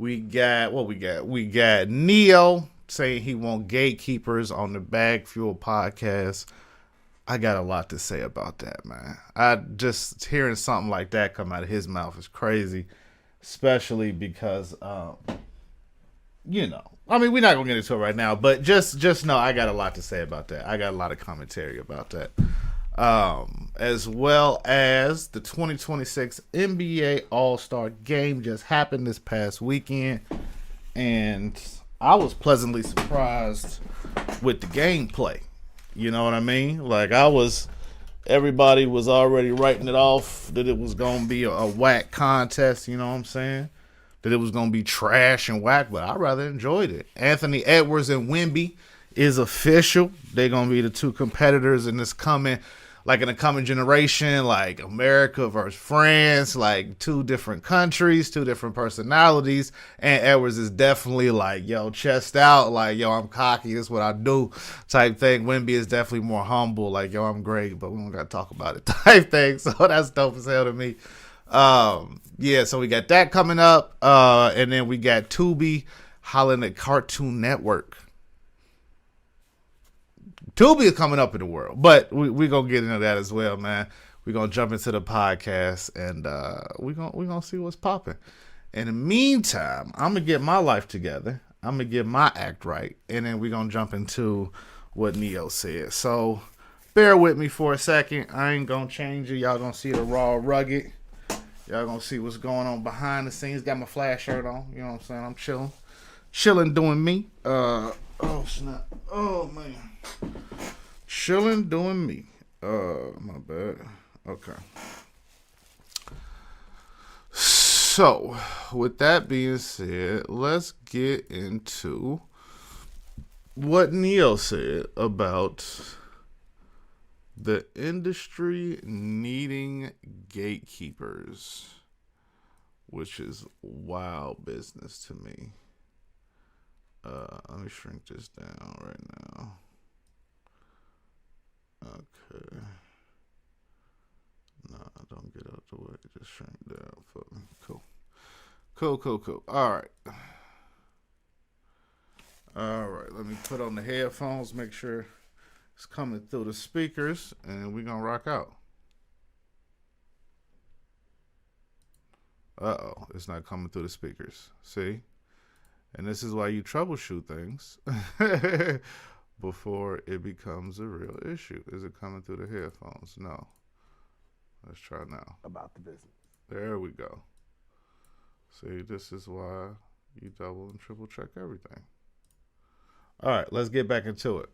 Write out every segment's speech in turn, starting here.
We got Neo saying he want Gatekeepers on the Bagfuel podcast. I got a lot to say about that, man. I just hearing something like that come out of his mouth is crazy, especially because I mean, we're not gonna get into it right now, but just know I got a lot to say about that. I got a lot of commentary about that. As well as the 2026 NBA All-Star Game just happened this past weekend, and I was pleasantly surprised with the gameplay. You know what I mean? Like, everybody was already writing it off that it was going to be a whack contest, you know what I'm saying? That it was going to be trash and whack, but I rather enjoyed it. Anthony Edwards and Wemby is official. They're going to be the two competitors in this coming generation, like America versus France, like two different countries, two different personalities. And Edwards is definitely like, yo, chest out, like, yo, I'm cocky, this is what I do type thing. Wemby is definitely more humble, like, yo, I'm great, but we don't got to talk about it type thing. So that's dope as hell to me. Yeah, so we got that coming up. And then we got Tubi hollering at Cartoon Network. Tubi is coming up in the world, but we're going to get into that as well, man. We're going to jump into the podcast, and we're gonna see what's popping. In the meantime, I'm going to get my life together. I'm going to get my act right, and then we're going to jump into what Neo said. So bear with me for a second. I ain't going to change it. Y'all going to see the raw rugged. Y'all going to see what's going on behind the scenes. Got my flash shirt on. You know what I'm saying? I'm chilling. Chilling doing me. Oh, snap. Oh, man. Chilling doing me. My bad. Okay. So, with that being said, let's get into what Neo said about the industry needing gatekeepers, which is wild business to me. Let me shrink this down right now. Okay. Nah, don't get out the way. Just shrink down for me. Cool. Alright. Let me put on the headphones, make sure it's coming through the speakers, and we're gonna rock out. Uh-oh, it's not coming through the speakers. See? And this is why you troubleshoot things before it becomes a real issue. Is it coming through the headphones? No. Let's try now. About the business. There we go. See, this is why you double and triple check everything. All right, let's get back into it.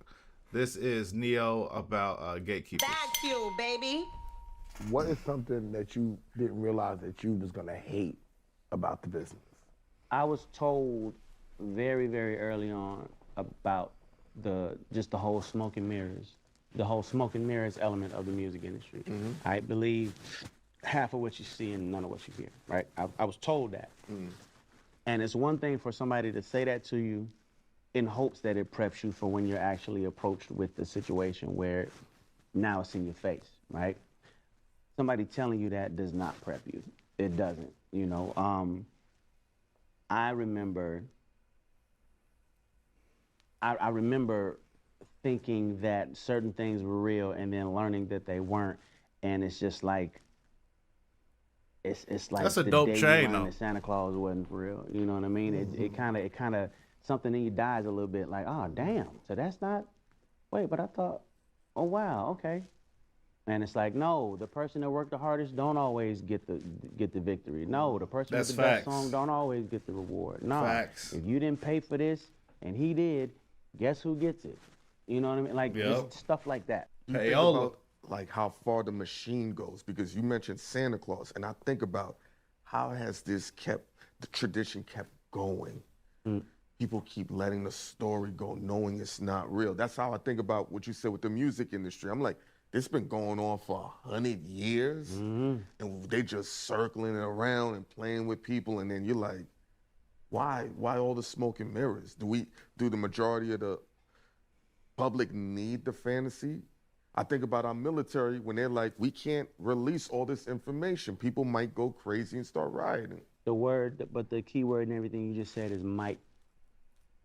This is Neo about Gatekeepers. Bagfuel, baby. What is something that you didn't realize that you was going to hate about the business? I was told very, very early on about the whole smoke and mirrors, the whole smoke and mirrors element of the music industry. Mm-hmm. I believe half of what you see and none of what you hear, right? I was told that. Mm. And it's one thing for somebody to say that to you in hopes that it preps you for when you're actually approached with the situation where now it's in your face, right? Somebody telling you that does not prep you. It doesn't, you know. I remember thinking that certain things were real and then learning that they weren't, and it's just like it's like that's a the dope day chain, you learn though. that Santa Claus wasn't for real. You know what I mean? Mm-hmm. It kind of something in you dies a little bit. Like, oh damn, so that's not. Wait, but I thought, oh wow, okay. And it's like, no, the person that worked the hardest don't always get the victory. No, the person with the best song don't always get the reward. No, facts. If you didn't pay for this and he did, guess who gets it? You know what I mean? Like stuff like that. You think about like how far the machine goes, because you mentioned Santa Claus, and I think about how has this the tradition kept going. Mm. People keep letting the story go, knowing it's not real. That's how I think about what you said with the music industry. I'm like, it's been going on for 100 years, mm-hmm. and they just circling it around and playing with people, and then you're like, why all the smoke and mirrors? Do the majority of the public need the fantasy? I think about our military when they're like, we can't release all this information. People might go crazy and start rioting. but the key word and everything you just said is might.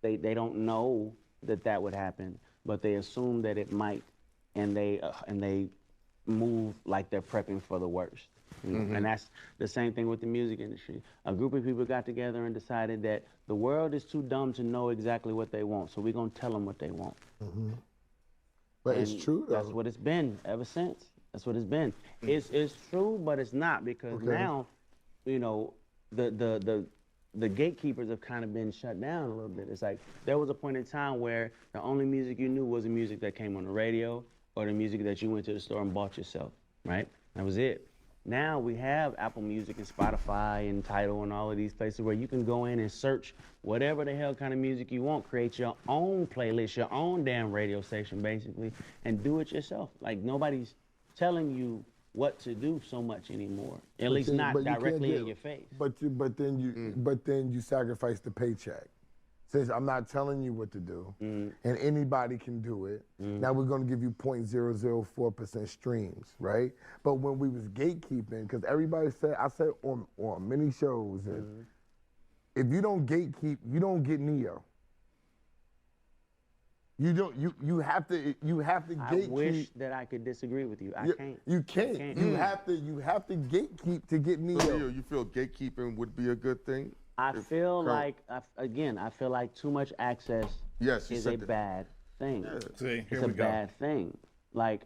They don't know that would happen, but they assume that it might, and they move like they're prepping for the worst. You know? And that's the same thing with the music industry. A group of people got together and decided that the world is too dumb to know exactly what they want, so we're gonna tell them what they want. But And it's true though. That's what it's been ever since. That's what it's been. It's true, but it's not, because now, you know, the gatekeepers have kind of been shut down a little bit. It's like there was a point in time where the only music you knew was the music that came on the radio or the music that you went to the store and bought yourself, right? That was it. Now we have Apple Music and Spotify and Tidal and all of these places where you can go in and search whatever the hell kind of music you want, create your own playlist, your own damn radio station basically, and do it yourself. Like nobody's telling you what to do so much anymore, at least not directly in your face. But then you sacrifice the paycheck. Since I'm not telling you what to do, and anybody can do it, now we're gonna give you 0.004% streams, right? But when we was gatekeeping, because everybody said, I said on many shows, that if you don't gatekeep, you don't get Neo. You don't. You have to gatekeep. I wish that I could disagree with you. I can't. You can't. I can't. You have to gatekeep to get Neo. So, Leo, you feel gatekeeping would be a good thing? I feel like too much access Yes, you is said a that. bad thing. See, here It's a we go. bad thing. Like,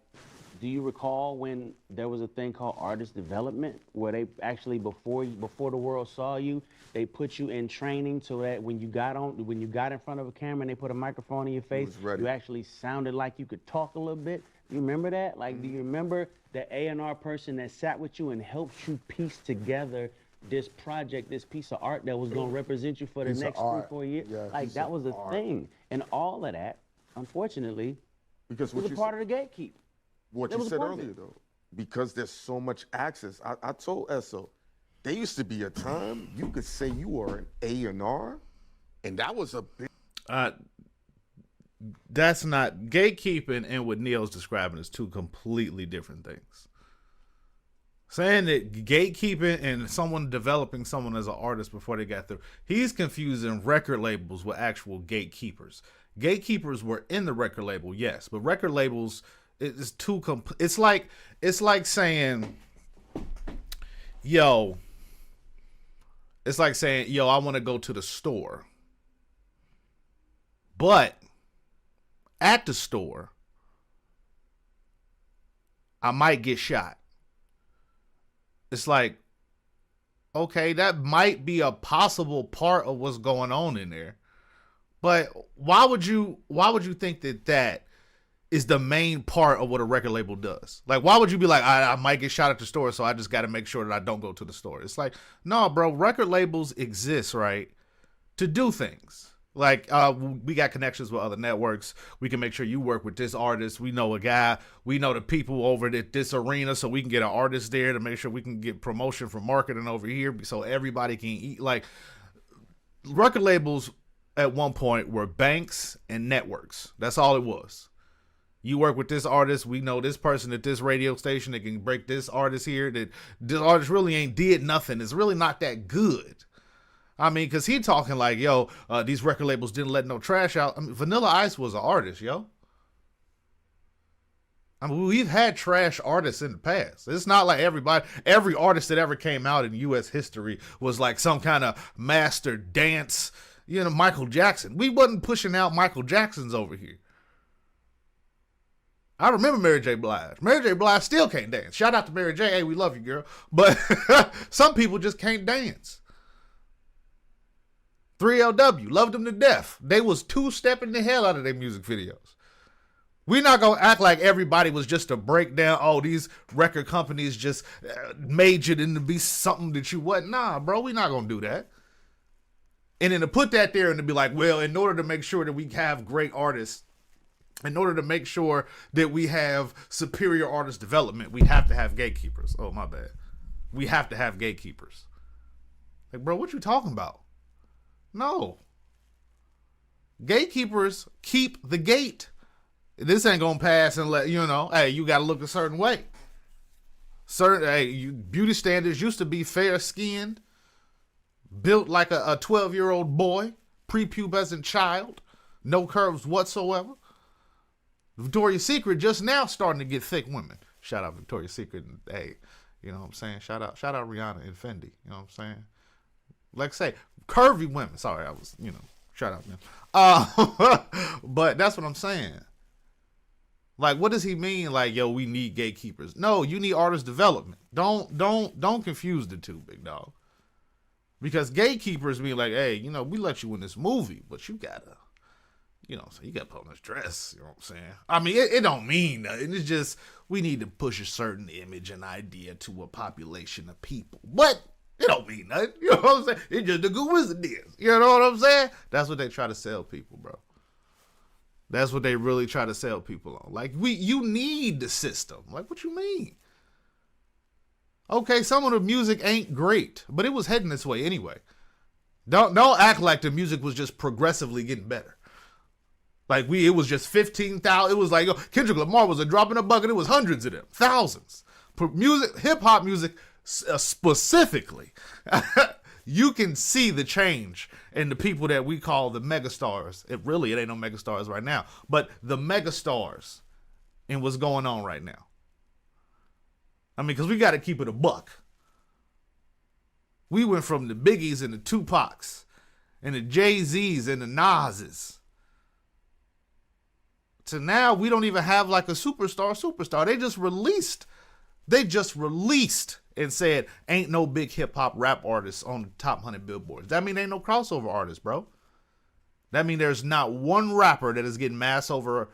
do you recall when there was a thing called artist development, where they actually before the world saw you, they put you in training so that when you got in front of a camera and they put a microphone in your face, was ready. you actually sounded like you could talk a little bit. You remember that? Like, do you remember the A&R person that sat with you and helped you piece together this project, this piece of art that was going to represent you for the Piece of next art. 3-4 years? Yeah, Like, piece that of was a art. thing. And all of that, unfortunately, Because was what a you part of the gatekeep. What That you was said part of earlier, it. though, because there's so much access. I told Esso, there used to be a time you could say you were an A&R, and that was a big. That's not gatekeeping, and what Neil's describing is two completely different things. Saying that gatekeeping and someone developing someone as an artist before they got through, he's confusing record labels with actual gatekeepers. Gatekeepers were in the record label, yes, but record labels is too it's like saying, yo, I want to go to the store, but at the store, I might get shot. It's like, okay, that might be a possible part of what's going on in there, but why would you think that is the main part of what a record label does? Like, why would you be like, I might get shot at the store, so I just got to make sure that I don't go to the store? It's like, no, bro, record labels exist, right, to do things. Like, we got connections with other networks. We can make sure you work with this artist. We know a guy. We know the people over at this arena, so we can get an artist there to make sure we can get promotion for marketing over here so everybody can eat. Like, record labels at one point were banks and networks. That's all it was. You work with this artist. We know this person at this radio station that can break this artist here. That this artist really ain't did nothing. It's really not that good. I mean, because he talking like, yo, these record labels didn't let no trash out. I mean, Vanilla Ice was an artist, yo. I mean, we've had trash artists in the past. It's not like every artist that ever came out in U.S. history was like some kind of master dance, Michael Jackson. We wasn't pushing out Michael Jacksons over here. I remember Mary J. Blige. Mary J. Blige still can't dance. Shout out to Mary J. Hey, we love you, girl. But some people just can't dance. 3LW, loved them to death. They was two-stepping the hell out of their music videos. We're not going to act like everybody was just a breakdown. Oh, these record companies just majored into be something that you wasn't. Nah, bro, we're not going to do that. And then to put that there and to be like, well, in order to make sure that we have great artists, in order to make sure that we have superior artist development, we have to have gatekeepers. Oh, my bad. We have to have gatekeepers. Like, bro, what you talking about? No. Gatekeepers keep the gate. This ain't gonna pass and let hey, you gotta look a certain way. Beauty standards used to be fair skinned. built like a 12-year-old boy, prepubescent child, no curves whatsoever. Victoria's Secret just now starting to get thick women. Shout out Victoria's Secret. Hey, you know what I'm saying? Shout out Rihanna and Fendi. You know what I'm saying? Like I say, curvy women. Sorry, I was, shout out them. But that's what I'm saying. Like, what does he mean? Like, yo, we need gatekeepers. No, you need artist development. Don't confuse the two, big dog. Because gatekeepers mean like, hey, we let you in this movie, but you gotta, you gotta put on this dress. You know what I'm saying? I mean, it don't mean nothing. It's just we need to push a certain image and idea to a population of people. But it don't mean nothing. You know what I'm saying? It's just a good wizard is. You know what I'm saying? That's what they try to sell people, bro. That's what they really try to sell people on. Like, you need the system. Like, what you mean? Okay, some of the music ain't great, but it was heading this way anyway. Don't act like the music was just progressively getting better. Like, it was just 15,000. It was like, Kendrick Lamar was a drop in a bucket. It was hundreds of them, thousands. Music, hip hop music specifically. You can see the change in the people that we call the megastars. It ain't no megastars right now, but the megastars in what's going on right now. I mean, because we got to keep it a buck. We went from the Biggies and the Tupacs and the Jay-Z's and the Nas's to now we don't even have like a superstar. They just released and said, ain't no big hip-hop rap artists on the top 100 billboards. That mean ain't no crossover artists, bro. That mean there's not one rapper that is getting mass over,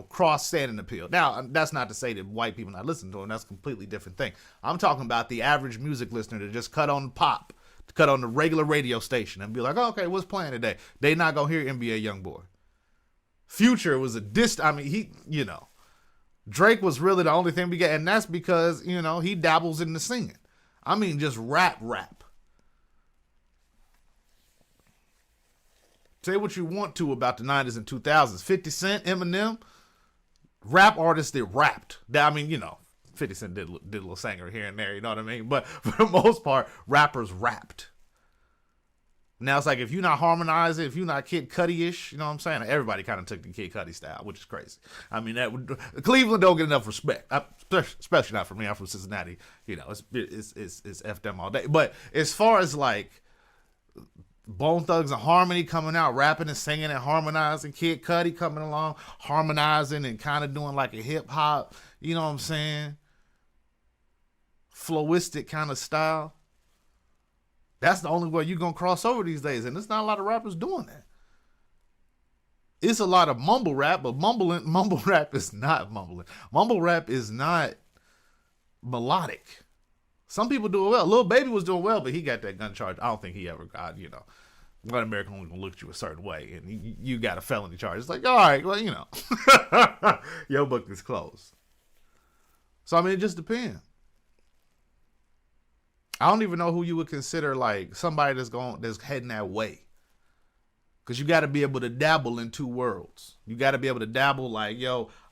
cross-standing appeal. Now, that's not to say that white people not listening to him. That's a completely different thing. I'm talking about the average music listener that just cut on pop, cut on the regular radio station and be like, okay, what's playing today? They not going to hear NBA Youngboy. Future was Drake was really the only thing we get, and that's because, he dabbles in the singing. I mean, just rap. Say what you want to about the 90s and 2000s. 50 Cent, Eminem, rap artists that rapped. I mean, 50 Cent did a little singer here and there, you know what I mean? But for the most part, rappers rapped. Now it's like if you're not harmonizing, if you're not Kid Cudi-ish, you know what I'm saying? Everybody kind of took the Kid Cudi style, which is crazy. I mean, Cleveland don't get enough respect, especially not from me. I'm from Cincinnati. It's F them all day. But as far as like Bone Thugs and Harmony coming out, rapping and singing and harmonizing, Kid Cudi coming along, harmonizing and kind of doing like a hip hop, you know what I'm saying? Flowistic kind of style. That's the only way you're going to cross over these days. And there's not a lot of rappers doing that. It's a lot of mumble rap, but mumble rap is not mumbling. Mumble rap is not melodic. Some people do it well. Lil Baby was doing well, but he got that gun charge. I don't think he ever got, White America only gonna look at you a certain way, and you got a felony charge. It's like, all right, well, your book is closed. So, I mean, it just depends. I don't even know who you would consider like somebody that's heading that way. Cause you got to be able to dabble in two worlds. You got to be able to dabble like,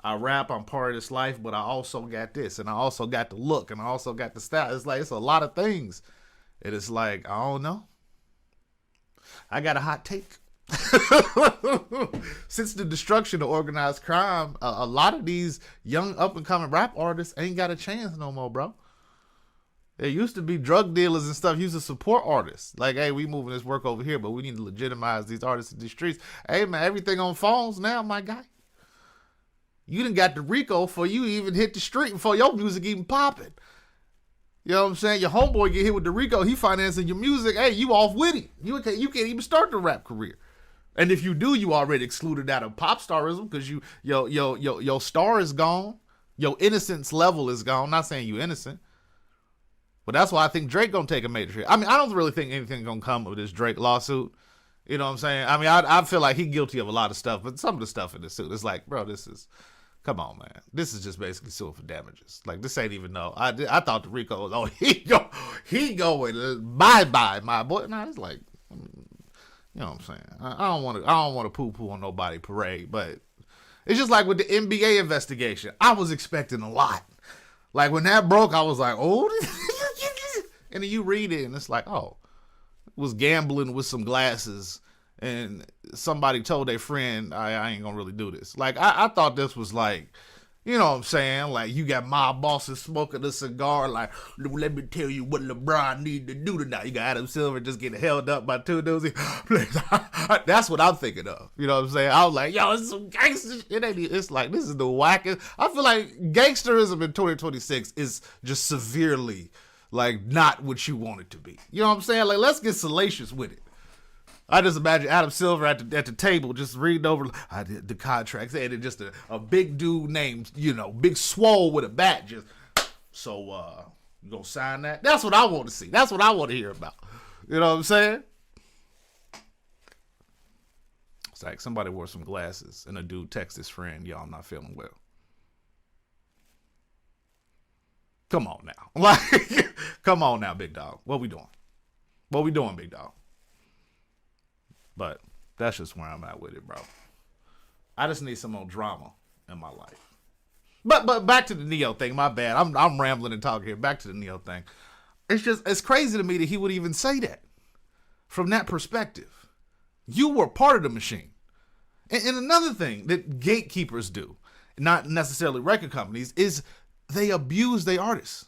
I rap, I'm part of this life, but I also got this, and I also got the look, and I also got the style. It's like, it's a lot of things. And it's like, I don't know. I got a hot take. Since the destruction of organized crime, a lot of these young up and coming rap artists ain't got a chance no more, bro. There used to be drug dealers and stuff used to support artists. Like, hey, we moving this work over here, but we need to legitimize these artists in the streets. Hey, man, everything on phones now, my guy. You done got the RICO before you even hit the street, before your music even popping. You know what I'm saying? Your homeboy get hit with the RICO, he financing your music. Hey, you off with it. You can't even start the rap career. And if you do, you already excluded out of pop starism because your star is gone. Your innocence level is gone. Not saying you innocent. But that's why I think Drake gonna take a major hit. I mean, I don't really think anything gonna come of this Drake lawsuit. You know what I'm saying? I mean, I feel like he's guilty of a lot of stuff, but some of the stuff in the suit, it's like, bro, come on, man. This is just basically suing for damages. Like, this ain't even no. I thought the RICO was, he going bye, my boy. Nah, it's like, you know what I'm saying? I don't want to poo-poo on nobody parade, but it's just like with the NBA investigation. I was expecting a lot. Like, when that broke, I was like, oh. And then you read it, and it's like, oh, was gambling with some glasses and somebody told their friend, I ain't gonna really do this. Like, I thought this was like, you know what I'm saying? Like, you got mob bosses smoking a cigar, like, let me tell you what LeBron need to do tonight. You got Adam Silver just getting held up by two dudes. That's what I'm thinking of. You know what I'm saying? I was like, yo, it's some gangster shit. It's like, this is the wackest. I feel like gangsterism in 2026 is just severely, like, not what you want it to be. You know what I'm saying? Like, let's get salacious with it. I just imagine Adam Silver at the table just reading over the contracts, and it just a big dude named, you know, Big Swole with a bat just, so you gonna sign that? That's what I want to see. That's what I want to hear about. You know what I'm saying? It's like somebody wore some glasses and a dude texts his friend, y'all not feeling well. Come on now. Like, come on now, big dog. What we doing? What we doing, big dog? But that's just where I'm at with it, bro. I just need some more drama in my life. But back to the Neo thing. My bad. I'm rambling and talking here. Back to the Neo thing. It's crazy to me that he would even say that from that perspective. You were part of the machine. And another thing that gatekeepers do, not necessarily record companies, is they abuse their artists.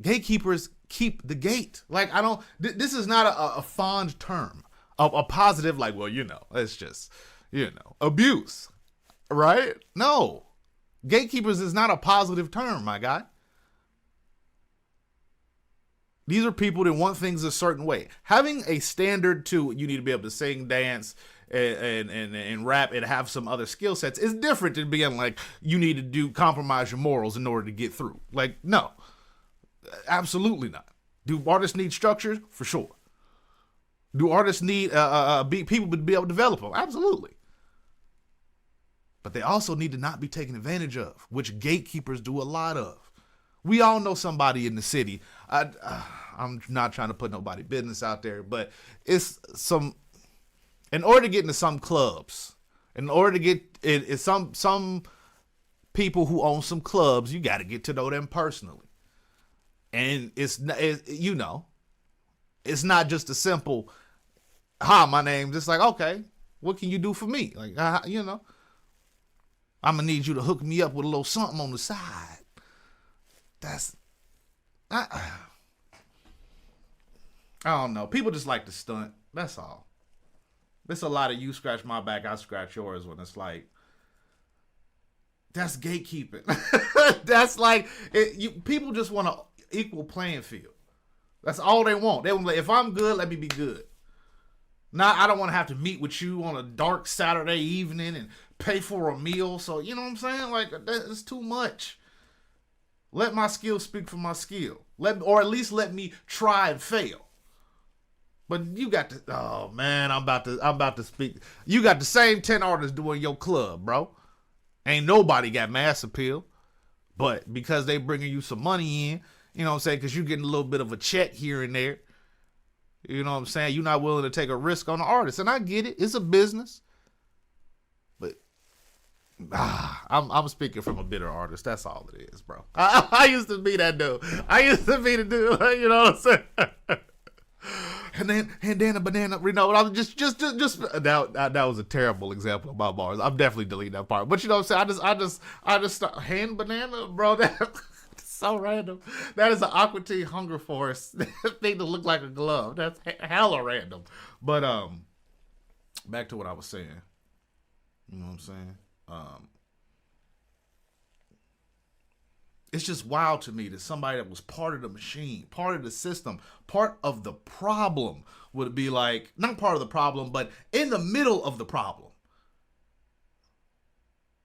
Gatekeepers keep the gate. Like, this is not a fond term. A positive, like, well, you know, it's just, you know, abuse, right? No. Gatekeepers is not a positive term, my guy. These are people that want things a certain way. Having a standard to, you need to be able to sing, dance, and rap and have some other skill sets is different than being like, you need to compromise your morals in order to get through. Like, no. Absolutely not. Do artists need structure? For sure. Do artists need people to be able to develop them? Absolutely. But they also need to not be taken advantage of, which gatekeepers do a lot of. We all know somebody in the city. I'm not trying to put nobody business out there, but it's some. In order to get into some clubs, in order to get it's some people who own some clubs, you got to get to know them personally. And it's not just a simple, hi, my name's just like, okay, what can you do for me? Like, you know, I'm going to need you to hook me up with a little something on the side. I don't know. People just like to stunt. That's all. There's a lot of you scratch my back, I scratch yours when it's like, that's gatekeeping. That's like, people just want an equal playing field. That's all they want. They want like, if I'm good, let me be good. Now, I don't want to have to meet with you on a dark Saturday evening and pay for a meal. So, you know what I'm saying? Like, that's too much. Let my skill speak for my skill. Or at least let me try and fail. But you got to, oh man, I'm about to speak. You got the same 10 artists doing your club, bro. Ain't nobody got mass appeal. But because they bringing you some money in, you know what I'm saying? Because you're getting a little bit of a check here and there. You know what I'm saying? You're not willing to take a risk on the artist. And I get it. It's a business. But I'm speaking from a bitter artist. That's all it is, bro. I used to be that dude. I used to be the dude. You know what I'm saying? And then a banana, you know, I'm just that was a terrible example of my bars. I'm definitely deleting that part. But you know what I'm saying? I just hand banana, bro. That's so random. That is an Aqua Teen Hunger Force thing to look like a glove. That's hella random. But back to what I was saying. You know what I'm saying? It's just wild to me that somebody that was part of the machine, part of the system, part of the problem would be like, not part of the problem, but in the middle of the problem.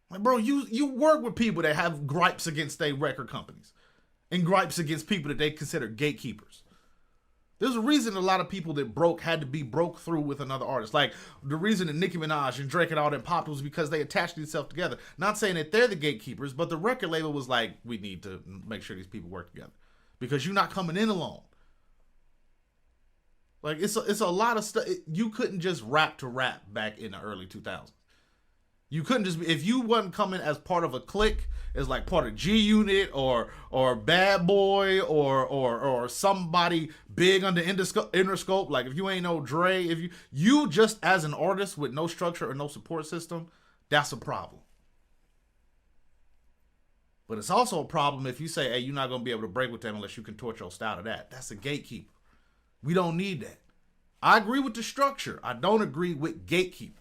Like, bro, you work with people that have gripes against their record companies and gripes against people that they consider gatekeepers. There's a reason a lot of people that broke had to be broke through with another artist. Like, the reason that Nicki Minaj and Drake and all them popped was because they attached themselves together. Not saying that they're the gatekeepers, but the record label was like, we need to make sure these people work together. Because you're not coming in alone. Like, it's a lot of stuff. You couldn't just rap to rap back in the early 2000s. You couldn't just be, if you wasn't coming as part of a clique, as like part of G Unit or Bad Boy or somebody big under Interscope. Like if you ain't no Dre, if you just as an artist with no structure or no support system, that's a problem. But it's also a problem if you say, hey, you're not gonna be able to break with them unless you contort your style to that. That's a gatekeeper. We don't need that. I agree with the structure. I don't agree with gatekeeping.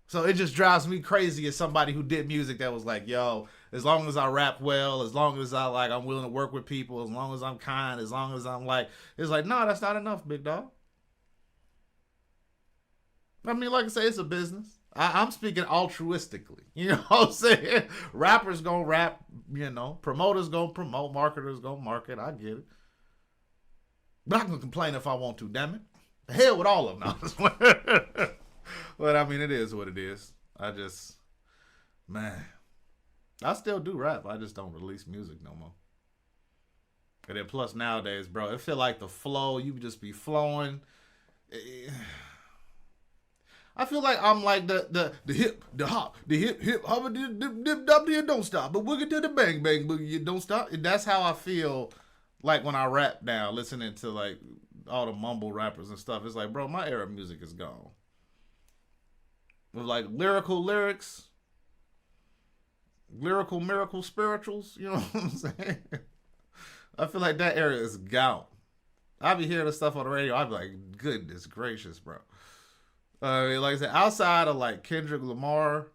So it just drives me crazy as somebody who did music that was like, yo, as long as I rap well, as long as I'm willing to work with people, as long as I'm kind, as long as I'm like, it's like, no, that's not enough, big dog. I mean, like I say, it's a business. I'm speaking altruistically. You know what I'm saying? Rappers gonna rap, promoters gonna promote, marketers gonna market. I get it. But I'm not gonna complain if I want to, damn it. The hell with all of them. But I mean, it is what it is. I still do rap. I just don't release music no more. And then plus nowadays, bro, it feel like the flow, you just be flowing. I feel like I'm like the hip, the hop, the hip, hop, dip, dop, don't stop. But boogie to the bang, bang, boogie, you don't stop. That's how I feel like when I rap now, listening to like all the mumble rappers and stuff. It's like, bro, my era of music is gone. With like lyrical lyrics, lyrical miracle spirituals, you know what I'm saying? I feel like that era is gone. I be hearing the stuff on the radio, I be like, goodness gracious, bro. Like I said, outside of like Kendrick Lamar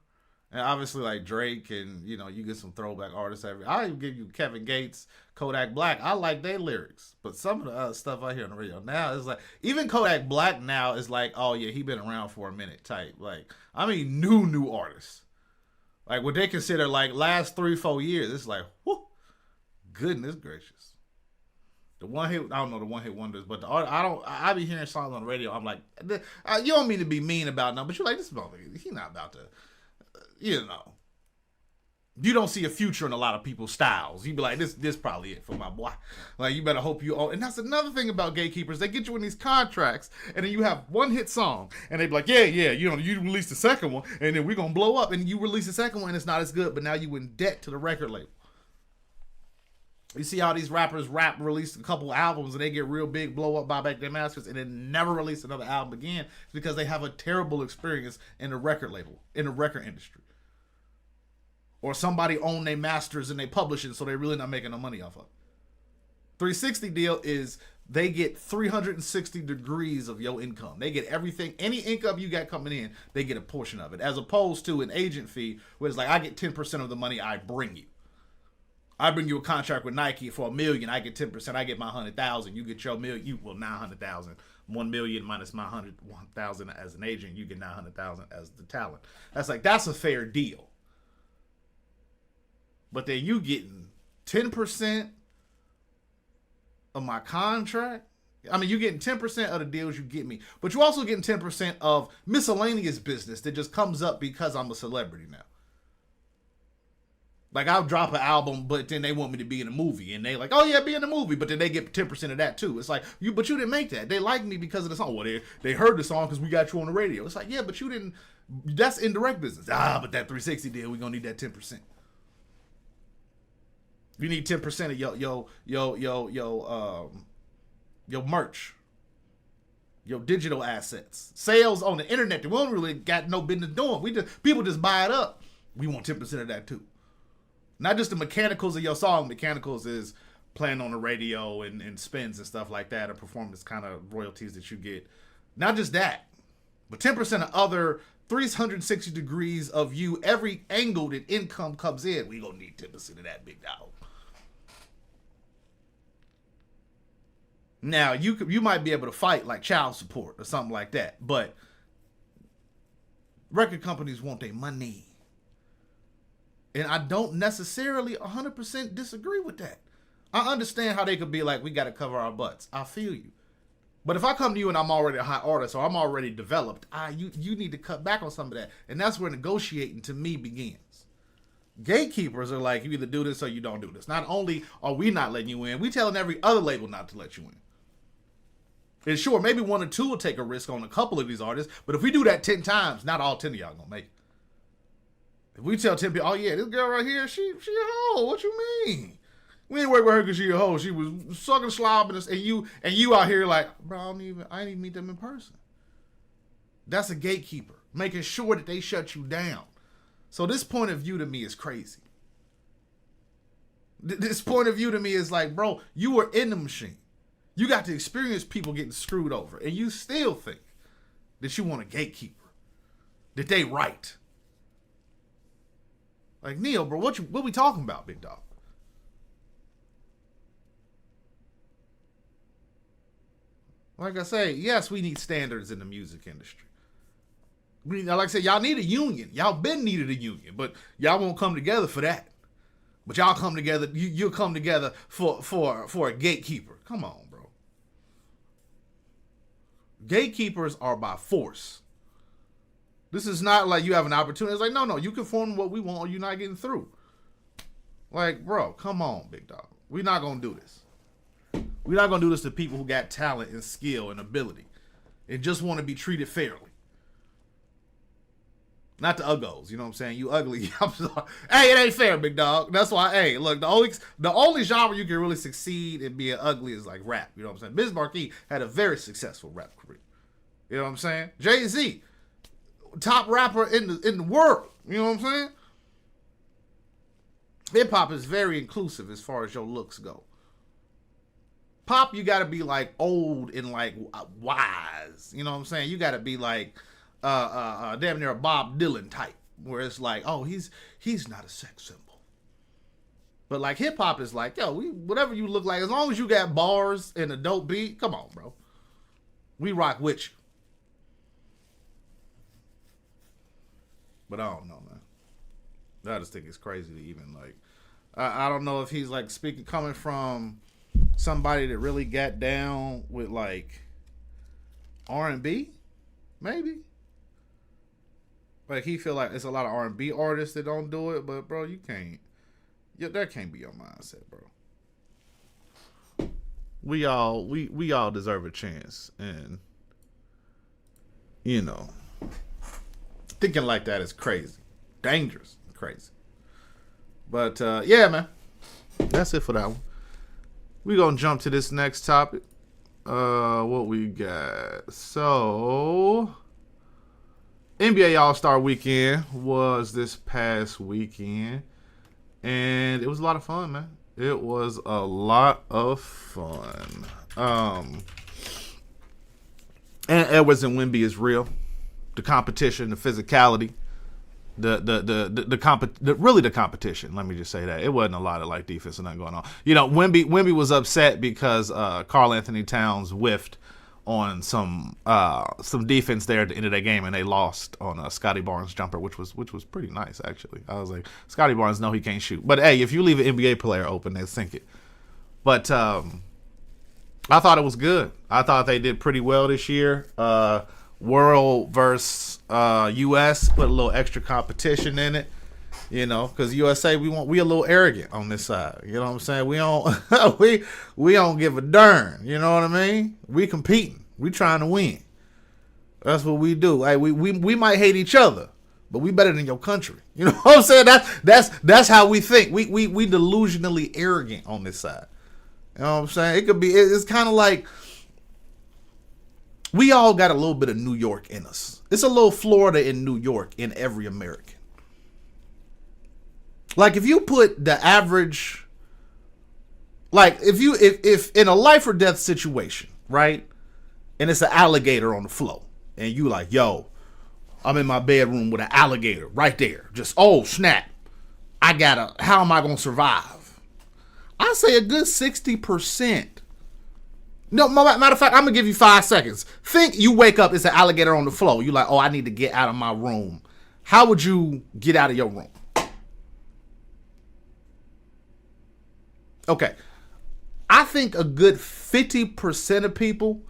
and obviously like Drake and you get some throwback artists. I even give you Kevin Gates, Kodak Black. I like their lyrics, but some of the other stuff I hear on the radio now is like even Kodak Black now is like, oh yeah, he been around for a minute type. Like I mean, new artists, like what they consider like last 3-4 years. It's like, whoo, goodness gracious. The one hit, I don't know the one hit wonders, but I be hearing songs on the radio. I'm like, you don't mean to be mean about nothing, but you're like, this motherfucker, he not about to, you don't see a future in a lot of people's styles. You be like, this probably it for my boy. Like, you better hope you own. And that's another thing about gatekeepers. They get you in these contracts, and then you have one hit song, and they be like, yeah, you release the second one, and then we're going to blow up, and you release the second one, and it's not as good, but now you in debt to the record label. You see how these rappers release a couple albums and they get real big, blow up, buy back their masters, and then never release another album again because they have a terrible experience in the record label, in the record industry. Or somebody own their masters and they publish it, so they're really not making no money off of it. 360 deal is they get 360 degrees of your income. They get everything, any income you got coming in, they get a portion of it. As opposed to an agent fee where it's like, I get 10% of the money I bring you. I bring you a contract with Nike for $1 million. I get 10%. I get my 100,000. You get your million. 900,000. 1 million minus my 100,000 as an agent. You get 900,000 as the talent. That's a fair deal. But then you getting 10% of my contract. I mean, you getting 10% of the deals you get me, but you also getting 10% of miscellaneous business that just comes up because I'm a celebrity now. Like, I'll drop an album, but then they want me to be in a movie. And they like, oh, yeah, be in the movie. But then they get 10% of that, too. It's like, but you didn't make that. They like me because of the song. Well, they heard the song because we got you on the radio. It's like, yeah, but you didn't. That's indirect business. But that 360 deal, we're going to need that 10%. You need 10% of your merch. Your digital assets. Sales on the internet that we don't really got no business doing. People just buy it up. We want 10% of that, too. Not just the mechanicals of your song. Mechanicals is playing on the radio and spins and stuff like that, and performance kind of royalties that you get. Not just that, but 10% of other 360 degrees of you, every angle that income comes in, we gonna need 10% of that, big dog. Now, you might be able to fight like child support or something like that, but record companies want their money. And I don't necessarily 100% disagree with that. I understand how they could be like, we got to cover our butts. I feel you. But if I come to you and I'm already a hot artist or I'm already developed, you need to cut back on some of that. And that's where negotiating to me begins. Gatekeepers are like, you either do this or you don't do this. Not only are we not letting you in, we telling every other label not to let you in. And sure, maybe 1 or 2 will take a risk on a couple of these artists, but if we do that 10 times, not all 10 of y'all gonna make it. If we tell 10 people, oh yeah, this girl right here, she a hoe. What you mean? We ain't work with her because she a hoe. She was sucking slob and you out here like, bro, I ain't even meet them in person. That's a gatekeeper, making sure that they shut you down. So this point of view to me is crazy. This point of view to me is like, bro, you were in the machine. You got to experience people getting screwed over, and you still think that you want a gatekeeper, that they right. Like, Neil, bro, what we talking about, big dog? Like I say, yes, we need standards in the music industry. Like I said, y'all need a union. Y'all been needed a union, but y'all won't come together for that. But y'all come together. You'll come together for a gatekeeper. Come on, bro. Gatekeepers are by force. This is not like you have an opportunity. It's like, no, you can form what we want or you're not getting through. Like, bro, come on, big dog. We're not going to do this. We're not going to do this to people who got talent and skill and ability and just want to be treated fairly. Not the uggos, you know what I'm saying? You ugly. I'm sorry. Hey, it ain't fair, big dog. That's why, hey, look, the only genre you can really succeed in being ugly is like rap. You know what I'm saying? Biz Markie had a very successful rap career. You know what I'm saying? Jay-Z, top rapper in the world. You know what I'm saying? Hip hop is very inclusive as far as your looks go. Pop, you gotta be like old and like wise. You know what I'm saying? You gotta be like damn near a Bob Dylan type, where it's like, oh, he's not a sex symbol. But like hip hop is like, yo, whatever you look like, as long as you got bars and a dope beat, come on, bro. We rock with you. But I don't know, man. I just think it's crazy to even like. I don't know if he's like coming from somebody that really got down with like R&B, maybe. Like he feel like it's a lot of R&B artists that don't do it, but bro, you can't. That can't be your mindset, bro. We all deserve a chance, and you know, thinking like that is crazy, dangerous, crazy. But yeah, man, that's it for that one. We gonna jump to this next topic. What we got? So, NBA All-Star Weekend was this past weekend, and it was a lot of fun, man. It was a lot of fun. And Edwards and Wemby is real. The competition, the physicality, the competition. Let me just say that it wasn't a lot of like defense or nothing going on. You know, Wemby was upset because Karl Anthony Towns whiffed on some defense there at the end of that game, and they lost on Scotty Barnes' jumper, which was pretty nice actually. I was like, Scotty Barnes, no, he can't shoot, but hey, if you leave an NBA player open, they'll sink it. But I thought it was good. I thought they did pretty well this year. World versus US, put a little extra competition in it, you know, because USA we a little arrogant on this side. You know what I'm saying? We don't we don't give a darn. You know what I mean? We competing. We trying to win. That's what we do. Hey, we might hate each other, but we better than your country. You know what I'm saying? That's how we think. We delusionally arrogant on this side. You know what I'm saying? It could be. It's kind of like. We all got a little bit of New York in us. It's a little Florida in New York in every American. Like if you put the average, like if in a life or death situation, right? And it's an alligator on the floor, and you like, yo, I'm in my bedroom with an alligator right there. Just, oh snap, how am I gonna survive? I say a good 60%. No, matter of fact, I'm going to give you 5 seconds. Think you wake up, it's an alligator on the floor. You're like, oh, I need to get out of my room. How would you get out of your room? Okay. I think a good 50% of people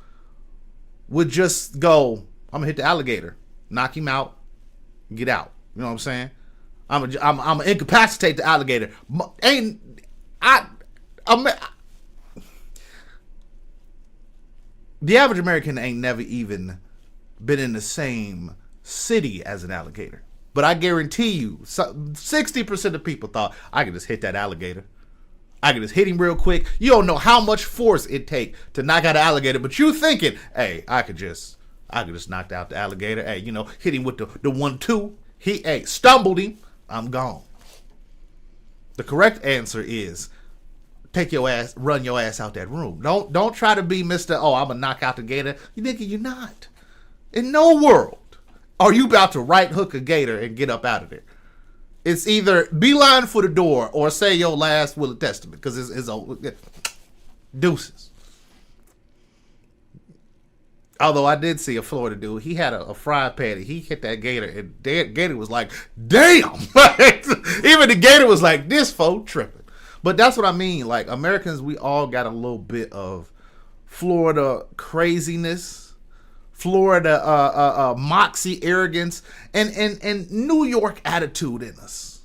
would just go, I'm going to hit the alligator, knock him out, get out. You know what I'm saying? I'm going to incapacitate the alligator. The average American ain't never even been in the same city as an alligator. But I guarantee you, 60% of people thought, I could just hit that alligator. I can just hit him real quick. You don't know how much force it takes to knock out an alligator, but you thinking, hey, I could just knock out the alligator. Hey, hit him with the 1-2. He stumbled him. I'm gone. The correct answer is run your ass out that room. Don't try to be Mr. Oh, I'm gonna knock out the gator. You're not. In no world are you about to right hook a gator and get up out of there. It's either beeline for the door or say your last will and testament, because it's deuces. Although I did see a Florida dude, he had a fry patty. He hit that gator, and gator was like, damn. Even the gator was like, this folk tripping. But that's what I mean. Like, Americans, we all got a little bit of Florida craziness, Florida moxie, arrogance, and New York attitude in us.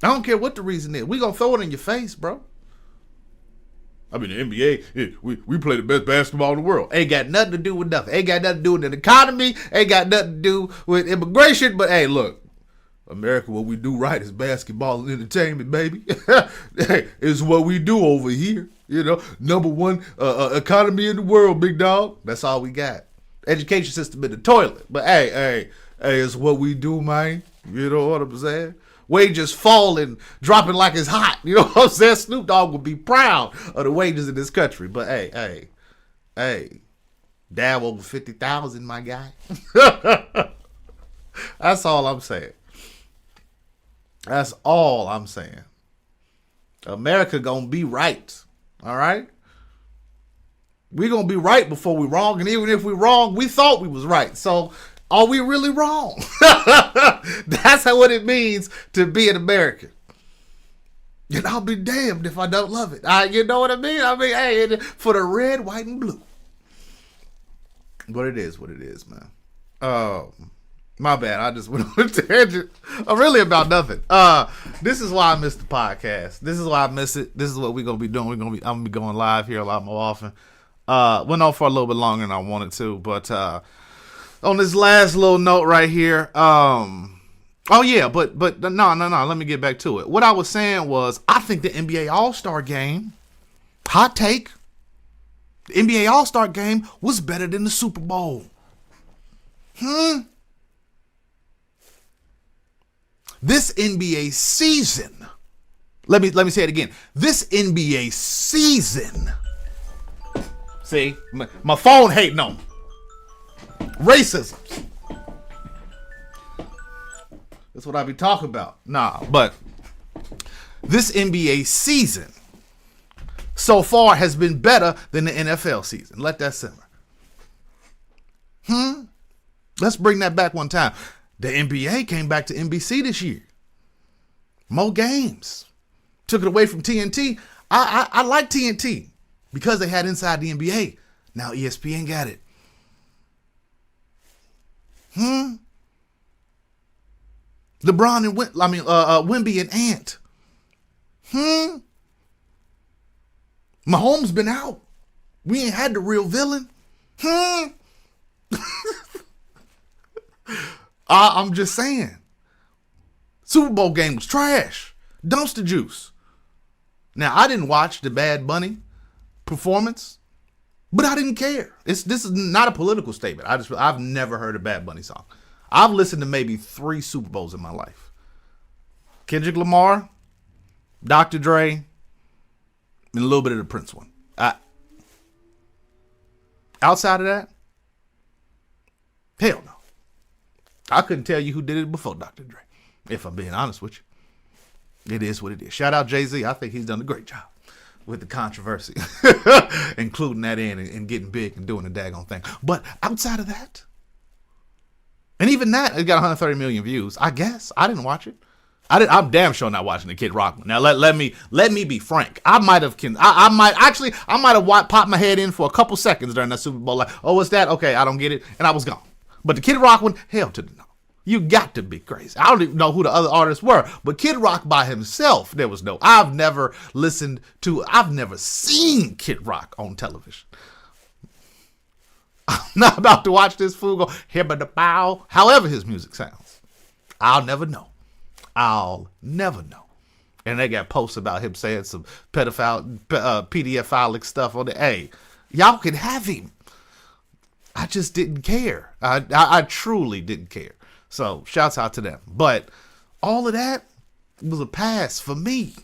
I don't care what the reason is. We gonna throw it in your face, bro. I mean, the NBA, we play the best basketball in the world. Ain't got nothing to do with nothing. Ain't got nothing to do with the economy. Ain't got nothing to do with immigration. But hey, look, America, what we do right is basketball and entertainment, baby. Hey, it's what we do over here. Number one economy in the world, big dog. That's all we got. Education system in the toilet. But hey, it's what we do, man. You know what I'm saying? Wages falling, dropping like it's hot. You know what I'm saying? Snoop Dogg would be proud of the wages in this country. But hey, dab over 50,000, my guy. That's all I'm saying. That's all I'm saying. America gonna be right. All right? We gonna be right before we wrong. And even if we wrong, we thought we was right. So are we really wrong? That's what it means to be an American. And I'll be damned if I don't love it. You know what I mean? Hey, for the red, white, and blue. But it is what it is, man. My bad. I just went on a tangent. Really about nothing. This is why I miss the podcast. This is why I miss it. This is what we're gonna be doing. I'm gonna be going live here a lot more often. Went on for a little bit longer than I wanted to, but on this last little note right here, no, let me get back to it. What I was saying was, I think the NBA All-Star game, hot take, the NBA All-Star game was better than the Super Bowl. This NBA season, let me say it again. This NBA season, see, my phone hating on me. Racism. That's what I be talking about. Nah, but this NBA season so far has been better than the NFL season. Let that simmer. Let's bring that back one time. The NBA came back to NBC this year. More games. Took it away from TNT. I like TNT because they had Inside the NBA. Now ESPN got it. LeBron and Wemby and Ant. Mahomes been out. We ain't had the real villain. I'm just saying. Super Bowl game was trash. Dumpster juice. Now, I didn't watch the Bad Bunny performance, but I didn't care. This is not a political statement. I've never heard a Bad Bunny song. I've listened to maybe 3 Super Bowls in my life. Kendrick Lamar, Dr. Dre, and a little bit of the Prince one. Outside of that, hell no. I couldn't tell you who did it before Dr. Dre, if I'm being honest with you. It is what it is. Shout out Jay-Z. I think he's done a great job with the controversy, including that in and getting big and doing the daggone thing. But outside of that, and even that, it got 130 million views. I guess I didn't watch it. I'm damn sure not watching the Kid Rock one. Now let me be frank. I might have popped my head in for a couple seconds during that Super Bowl. Like, oh, what's that? Okay, I don't get it, and I was gone. But the Kid Rock one, hell to the no. You got to be crazy. I don't even know who the other artists were, but Kid Rock by himself, there was no. I've never seen Kid Rock on television. I've not about to watch this fool go hibba the bow. However his music sounds, I'll never know. I'll never know. And they got posts about him saying some pedophilic stuff on the. Hey, y'all can have him. I just didn't care. I truly didn't care. So shouts out to them. But all of that was a pass for me.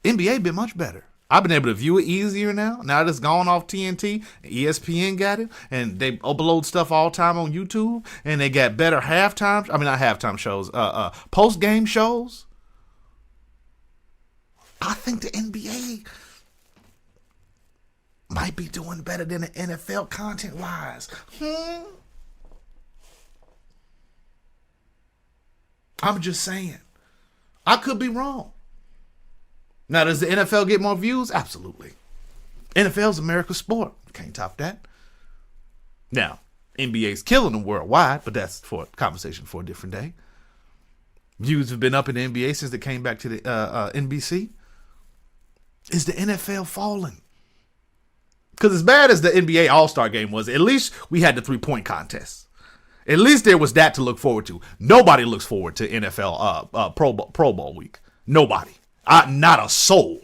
NBA been much better. I've been able to view it easier now. Now that it's gone off TNT, ESPN got it, and they upload stuff all the time on YouTube, and they got better not halftime shows, post-game shows. I think the NBA might be doing better than the NFL content-wise. I'm just saying. I could be wrong. Now, does the NFL get more views? Absolutely. NFL's America's sport. Can't top that. Now, NBA's killing them worldwide, but that's for a conversation for a different day. Views have been up in the NBA since they came back to the NBC. Is the NFL falling? Because as bad as the NBA All-Star game was, at least we had the three-point contest. At least there was that to look forward to. Nobody looks forward to NFL Pro Bowl week. Nobody. Not a soul.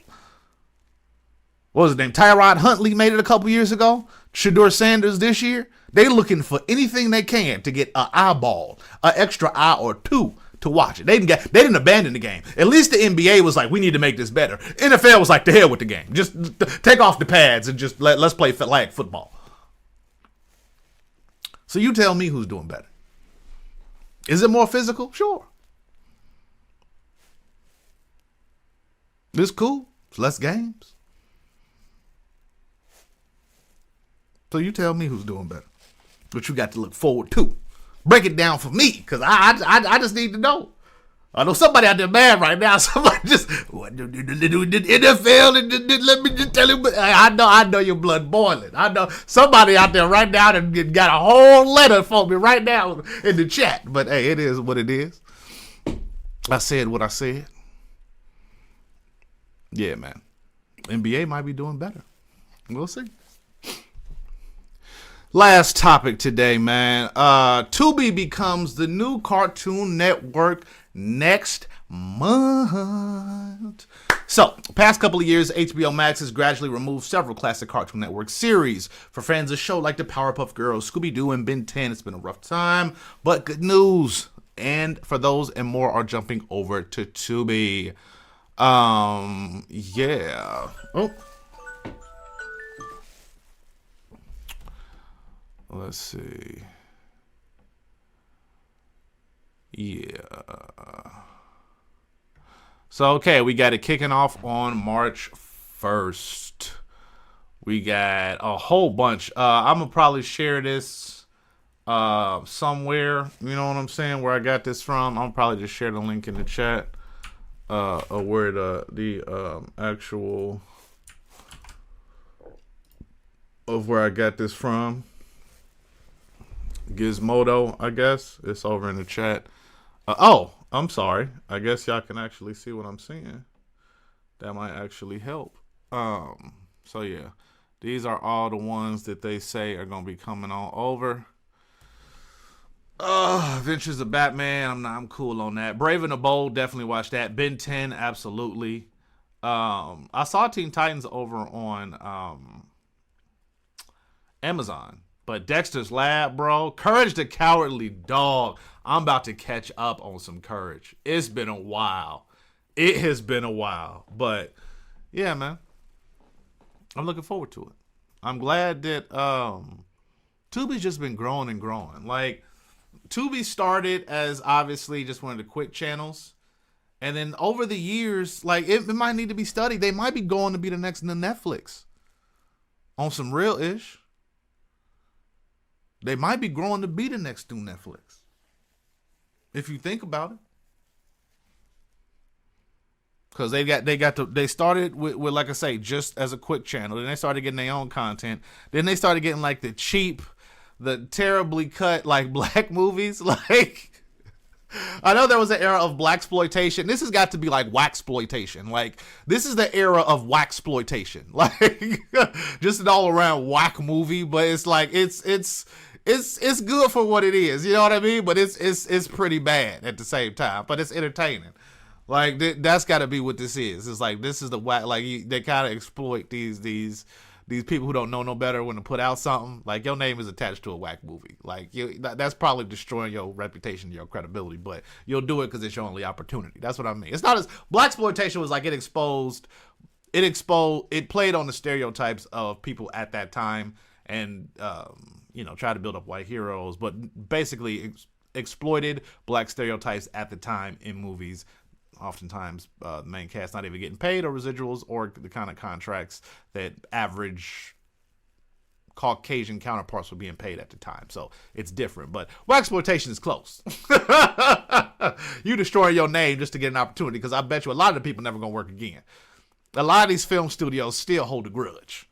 What was his name? Tyrod Huntley made it a couple years ago. Shedeur Sanders this year. They looking for anything they can to get an eyeball, an extra eye or two to watch it. They didn't abandon the game. At least the NBA was like, we need to make this better. NFL was like, the hell with the game. Just take off the pads and just let's play flag football. So you tell me who's doing better. Is it more physical? Sure. It's cool. It's less games. So you tell me who's doing better. But you got to look forward to. Break it down for me, because I just need to know. I know somebody out there mad right now. Somebody just, what the NFL, let me just tell you. I know your blood boiling. I know somebody out there right now that got a whole letter for me right now in the chat. But hey, it is what it is. I said what I said. Yeah, man. NBA might be doing better. We'll see. Last topic today, man. Tubi becomes the new Cartoon Network next month. So, past couple of years, HBO Max has gradually removed several classic Cartoon Network series. For fans of the show like the Powerpuff Girls, Scooby-Doo, and Ben 10, it's been a rough time, but good news. And for those and more are jumping over to Tubi. Yeah. Oh. Let's see. Yeah. So, okay, we got it kicking off on March 1st. We got a whole bunch. I'm going to probably share this somewhere. You know what I'm saying? Where I got this from. I'll probably just share the link in the chat. Where the actual of where I got this from. Gizmodo, I guess. It's over in the chat. Oh, I'm sorry. I guess y'all can actually see what I'm seeing. That might actually help. So yeah. These are all the ones that they say are going to be coming on over. Adventures of Batman. I'm cool on that. Brave and the Bold, definitely watch that. Ben 10, absolutely. I saw Teen Titans over on Amazon. But Dexter's Lab, bro. Courage the Cowardly Dog. I'm about to catch up on some Courage. It's been a while. It has been a while. But, yeah, man. I'm looking forward to it. I'm glad that Tubi's just been growing and growing. Like, Tubi started as obviously just one of the quick channels. And then over the years, like, it might need to be studied. They might be going to be the next Netflix. On some real-ish. They might be growing to be the next new Netflix. If you think about it. Because they started with, like I say, just as a quick channel. Then they started getting their own content. Then they started getting like the cheap, the terribly cut like black movies. Like I know there was an era of blaxploitation. This has got to be like waxploitation. Like, this is the era of waxploitation. Like, just an all around whack movie, but it's like it's good for what it is. You know what I mean? But it's pretty bad at the same time. But it's entertaining. Like, that's got to be what this is. It's like, this is the whack. Like, they kind of exploit these people who don't know no better when to put out something. Like, your name is attached to a whack movie. Like, that's probably destroying your reputation, your credibility. But you'll do it because it's your only opportunity. That's what I mean. It's not as blaxploitation was like it played on the stereotypes of people at that time and try to build up white heroes, but basically exploited black stereotypes at the time in movies. Oftentimes, the main cast not even getting paid or residuals or the kind of contracts that average Caucasian counterparts were being paid at the time. So it's different, but waxploitation is close. You destroying your name just to get an opportunity, because I bet you a lot of the people never gonna work again. A lot of these film studios still hold a grudge.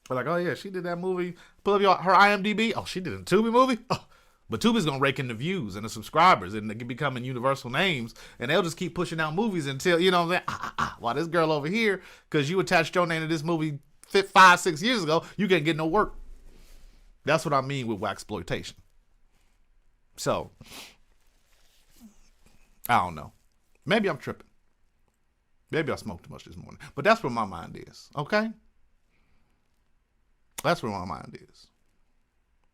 They're like, oh yeah, she did that movie. Pull up her IMDb. Oh, she did a Tubi movie. Oh. But Tubi's going to rake in the views and the subscribers, and they can becoming universal names, and they'll just keep pushing out movies until, while this girl over here, because you attached your name to this movie 5-6 years ago, you can't get no work. That's what I mean with waxploitation. So, I don't know. Maybe I'm tripping. Maybe I smoked too much this morning. But that's where my mind is, okay? That's where my mind is.